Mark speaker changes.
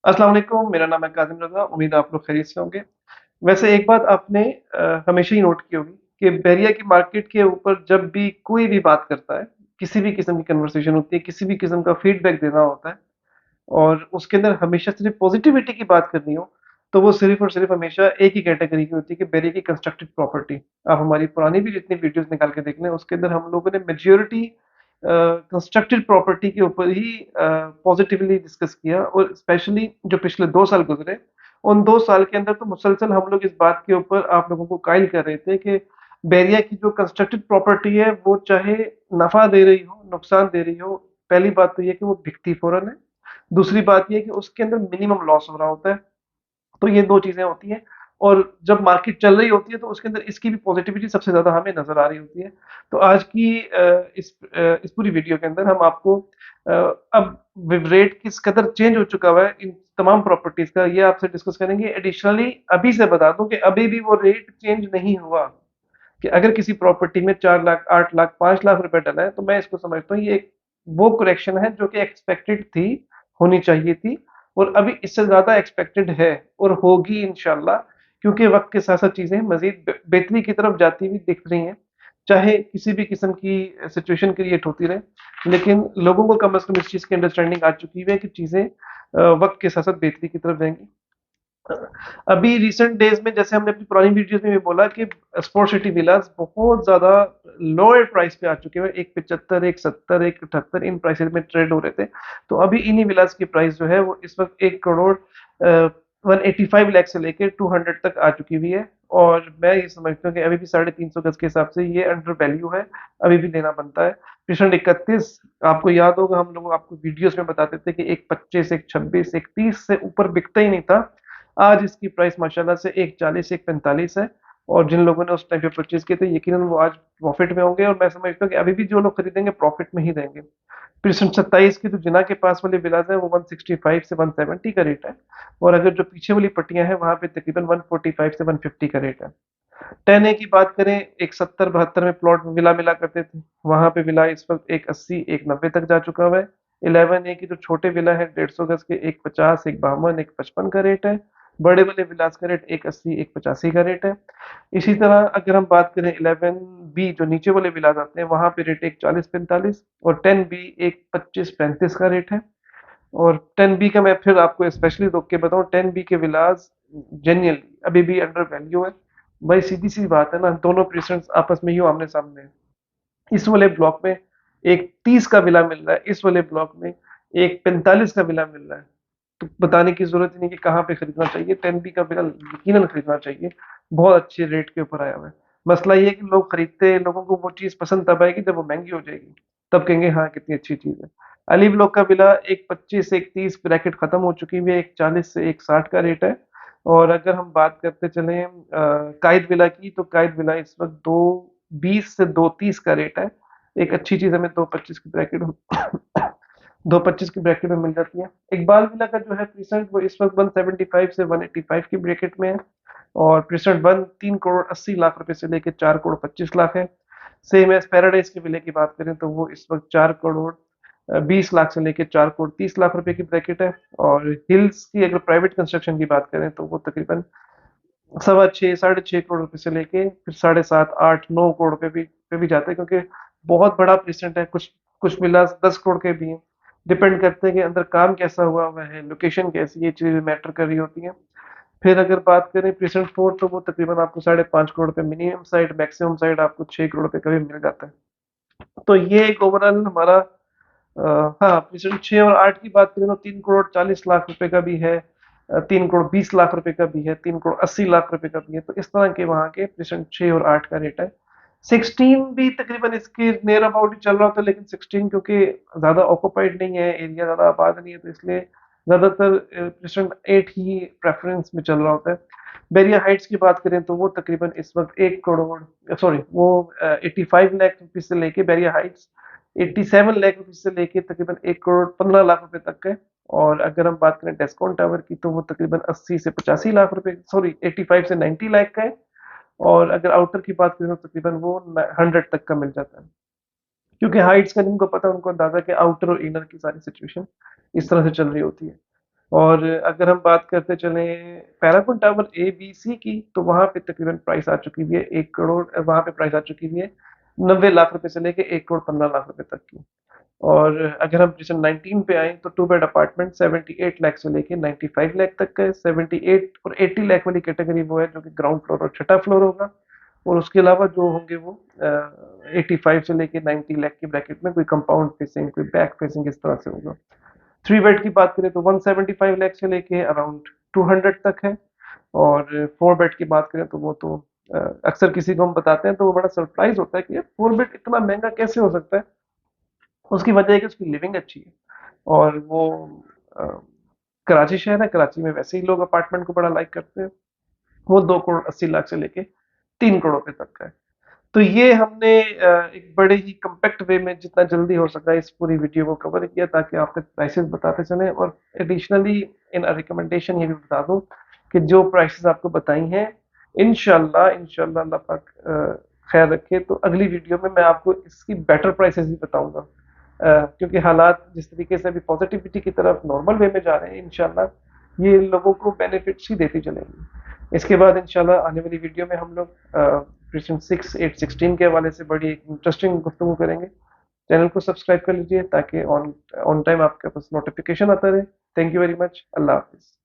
Speaker 1: अस्सलाम वालेकुम, मेरा नाम है काज़िम रज़ा, उम्मीद है आप लोग खैरियत से होंगे। वैसे एक बात आपने हमेशा ही नोट की होगी कि बहरिया की मार्केट के ऊपर जब भी कोई भी बात करता है, किसी भी किस्म की कन्वर्सेशन होती है, किसी भी किस्म का फीडबैक देना होता है और उसके अंदर हमेशा सिर्फ पॉजिटिविटी की बात करनी हो, तो वो सिर्फ और सिर्फ हमेशा एक ही कैटेगरी की होती है कि बहरिया की कंस्ट्रक्टेड प्रॉपर्टी। आप हमारी पुरानी भी जितनी वीडियोस निकाल के देख लें, उसके अंदर हम लोगों ने मेजॉरिटी कंस्ट्रक्टेड प्रॉपर्टी के ऊपर ही पॉजिटिवली डिस्कस किया और स्पेशली जो पिछले 2 साल गुजरे, उन 2 साल के अंदर तो मुसलसल हम लोग इस बात के ऊपर आप लोगों को कायल कर रहे थे कि बैरिया की जो कंस्ट्रक्टेड प्रॉपर्टी है वो चाहे नफा दे रही हो, नुकसान दे रही हो, पहली बात तो ये कि वो बिकती फौरन है। दूसरी बात ये है कि उसके अंदर मिनिमम लॉस हो रहा होता है। तो ये 2 चीज़ें होती हैं और जब मार्केट चल रही होती है तो उसके अंदर इसकी भी पॉजिटिविटी सबसे ज़्यादा हमें नज़र आ रही होती है। तो आज की इस पूरी वीडियो के अंदर हम आपको अब रेट किस कदर चेंज हो चुका हुआ है इन तमाम प्रॉपर्टीज़ का ये आपसे डिस्कस करेंगे। एडिशनली अभी से बता दूँ कि अभी भी वो रेट चेंज नहीं हुआ कि अगर किसी प्रॉपर्टी में 4 लाख, 8 लाख, 5 लाख रुपए डला है तो मैं इसको समझता हूँ ये एक वो करेक्शन है जो कि एक्सपेक्टेड थी, होनी चाहिए थी और अभी इससे ज़्यादा एक्सपेक्टेड है और होगी इंशाल्लाह क्योंकि वक्त के साथ साथ चीज़ें मजीद बेहतरी की तरफ जाती हुई दिख रही हैं। चाहे किसी भी किस्म की सिचुएशन क्रिएट होती रहे लेकिन लोगों को कम अज़ कम इस चीज़ की अंडरस्टैंडिंग आ चुकी है कि चीज़ें वक्त के साथ साथ बेहतरी की तरफ जाएंगी। अभी रिसेंट डेज में जैसे हमने अपनी पुरानी वीडियोस में भी बोला कि स्पोर्ट सिटी विलास बहुत ज्यादा लोअर प्राइस पे आ चुके हैं। 175, 170, 178 इन प्राइसेस में ट्रेड हो रहे थे। तो अभी इन्हीं विलास की प्राइस जो है वो इस वक्त 1 करोड़ 185 लाख से लेकर 200 तक आ चुकी हुई है और मैं ये समझता हूँ कि अभी भी 350 गज के हिसाब से ये अंडर वैल्यू है, अभी भी लेना बनता है। कृष्ण 31 आपको याद होगा हम लोग आपको वीडियोस में बताते थे कि 125, 126, 130 से ऊपर बिकता ही नहीं था। आज इसकी प्राइस माशाल्लाह से 140, 145 है और जिन लोगों ने उस टाइम पे परचेज किए थे यकीनन वो आज प्रॉफिट में होंगे और मैं समझता हूँ कि अभी भी जो लोग खरीदेंगे प्रॉफिट में ही देंगे। फिर सन 27 की जो जिना के पास वाली विलाज है वो 165 से 170 का रेट है और अगर जो पीछे वाली पट्टियां हैं वहां पे तकरीबन 145 से 150 का रेट है। 10 ए की बात करें, एक 70-72 में प्लॉट विला मिला करते थे, वहां पे विला इस वक्त 180, 190 तक जा चुका हुआ है। 11 ए की जो छोटे विला है 150 गज के, 150, 152, 155 का रेट है। बड़े वाले विलास का रेट 180, 185 का रेट है। इसी तरह अगर हम बात करें 11 बी जो नीचे वाले विलास आते हैं वहां पे रेट 140-45 और 10 बी 125-35 का रेट है। और 10 बी का मैं फिर आपको स्पेशली रोक के बताऊं, 10 बी के विलास जेन्युइनली अभी भी अंडर वैल्यू है। भाई सीधी सी बात है ना, दोनों प्रेसिडेंट्स आपस में यूं आमने सामने हैं। इस वाले ब्लॉक में एक 30 का विला मिल रहा है, इस वाले ब्लॉक में एक 45 का विला मिल रहा है। तो बताने की जरूरत ही नहीं कि कहाँ पे खरीदना चाहिए। 10 बी का विला यकीनन खरीदना चाहिए, बहुत अच्छे रेट के ऊपर आया हुआ है। मसला ये है कि लोग खरीदते, लोगों को वो चीज पसंद तब आएगी जब वो महंगी हो जाएगी, तब कहेंगे हाँ कितनी अच्छी चीज है। अली ब्लॉक का विला 125 से 130 ब्रैकेट खत्म हो चुकी है, 140 से 160 का रेट है। और अगर हम बात करते चले कायद विला की, तो कायद विला इस वक्त 220 से 230 का रेट है। एक अच्छी चीज हमें 225 की ब्रैकेट 225 की ब्रैकेट में मिल जाती है। इकबाल विला का जो है प्रीसेंट वो इस वक्त 175 से 185 की ब्रैकेट में है और प्रीसेंट 3 करोड़ 80 लाख रुपए से लेकर 4 करोड़ 25 लाख है। सेम एज पैराडाइज के विले की बात करें तो वो इस वक्त 4 करोड़ 20 लाख से लेकर 4 करोड़ 30 लाख रुपए की ब्रैकेट है। और हिल्स की अगर प्राइवेट कंस्ट्रक्शन की बात करें तो वो तकरीबन 6.25 6.5 करोड़ रुपए से लेके फिर 7.5 8 9 करोड़ रुपए पे भी जाते हैं क्योंकि बहुत बड़ा प्रेसिडेंट है। कुछ कुछ विला 10 करोड़ के भी हैं। डिपेंड करते हैं कि अंदर काम कैसा हुआ हुआ है, लोकेशन कैसी, ये चीजें मैटर कर रही होती हैं। फिर अगर बात करें प्रेसिडेंट फोर्ट तो वो तकरीबन आपको 5.5 करोड़ रुपए मिनिमम साइड, मैक्सिमम साइड आपको 6 करोड़ रुपए का भी मिल जाता है। तो ये एक ओवरऑल हमारा हाँ प्रेसिडेंट 6 और 8 की बात करें तो 3 करोड़ 40 लाख रुपए का भी है, 3 करोड़ 20 लाख रुपए का भी है, 3 करोड़ 80 लाख रुपए का भी है। तो इस तरह के वहाँ के प्रेसिडेंट 6 और 8 का रेट है। 16 भी तकरीबन इसके नियर अबाउट ही चल रहा होता है लेकिन 16 क्योंकि ज्यादा ऑक्यूपाइड नहीं है, एरिया ज्यादा आबाद नहीं है तो इसलिए ज्यादातर प्रेसिडेंट 8 ही प्रेफरेंस में चल रहा होता है। बेरिया हाइट्स की बात करें तो वो तकरीबन इस वक्त 1 करोड़ सॉरी वो 85 लाख रुपए से लेके बेरिया हाइट्स 87 लाख रुपए से लेके तकरीबन 1 करोड़ 15 लाख रुपए तक है। और अगर हम बात करें डेस्कॉन टावर की तो वो तकरीबन 80 से 85 लाख रुपए, सॉरी 85 से 90 लाख का है। और अगर आउटर की बात करें तो तकरीबन वो 100 तक का मिल जाता है। क्योंकि हाइट्स का जिनको पता है उनको अंदाजा कि आउटर और इनर की सारी सिचुएशन इस तरह से चल रही होती है। और अगर हम बात करते चलें Paragon tower A B C की, तो वहां पे तकरीबन प्राइस आ चुकी हुई है 1 करोड़, वहां पे प्राइस आ चुकी हुई है 90 लाख रुपए से लेके 1 करोड़ 15 लाख रुपए तक की। और अगर हम पोजीशन 19 पे आए तो 2 बेड अपार्टमेंट 78 लाख से लेके 95 लाख तक का है। 78 और 80 लाख वाली कैटेगरी वो है जो कि ग्राउंड फ्लोर और छठा फ्लोर होगा। और उसके अलावा जो होंगे वो 85 से लेके 90 लाख की ब्रैकेट में, कोई कंपाउंड फेसिंग कोई बैक फेसिंग इस तरह से होगा। 3 बेड की बात करें तो 175 लाख से लेके अराउंड 200 तक है। और 4 बेड की बात करें तो वो तो अक्सर किसी को हम बताते हैं तो वो बड़ा सरप्राइज होता है कि 4 बेड इतना महंगा कैसे हो सकता है। उसकी वजह है कि उसकी लिविंग अच्छी है। और वो अ, कराची शहर है, कराची में वैसे ही लोग अपार्टमेंट को बड़ा लाइक करते हैं। वो 2 करोड़ 80 लाख से लेके 3 करोड़ रुपए तक का है। तो ये हमने एक बड़े ही कम्पैक्ट वे में जितना जल्दी हो सका इस पूरी वीडियो को कवर किया, ताकि आप तक प्राइसेस बताते चलें। और एडिशनली इन रिकमेंडेशन ये भी बता दूं कि जो प्राइसेस आपको बताई हैं, इंशाल्लाह इंशाल्लाह अल्लाह पाक खैर रखे तो अगली वीडियो में मैं आपको इसकी बेटर प्राइसेस भी बताऊंगा। क्योंकि हालात जिस तरीके से अभी पॉजिटिविटी की तरफ नॉर्मल वे में जा रहे हैं, इंशाल्लाह ये लोगों को बेनिफिट्स ही देती चलेंगी। इसके बाद इंशाल्लाह आने वाली वीडियो में हम लोग क्वेश्चन 6 8 16 के हवाले से बड़ी इंटरेस्टिंग गुफ्तगू करेंगे। चैनल को सब्सक्राइब कर लीजिए ताकि ऑन ऑन टाइम आपके पास नोटिफिकेशन आता रहे। Thank you very much. Allah Hafiz.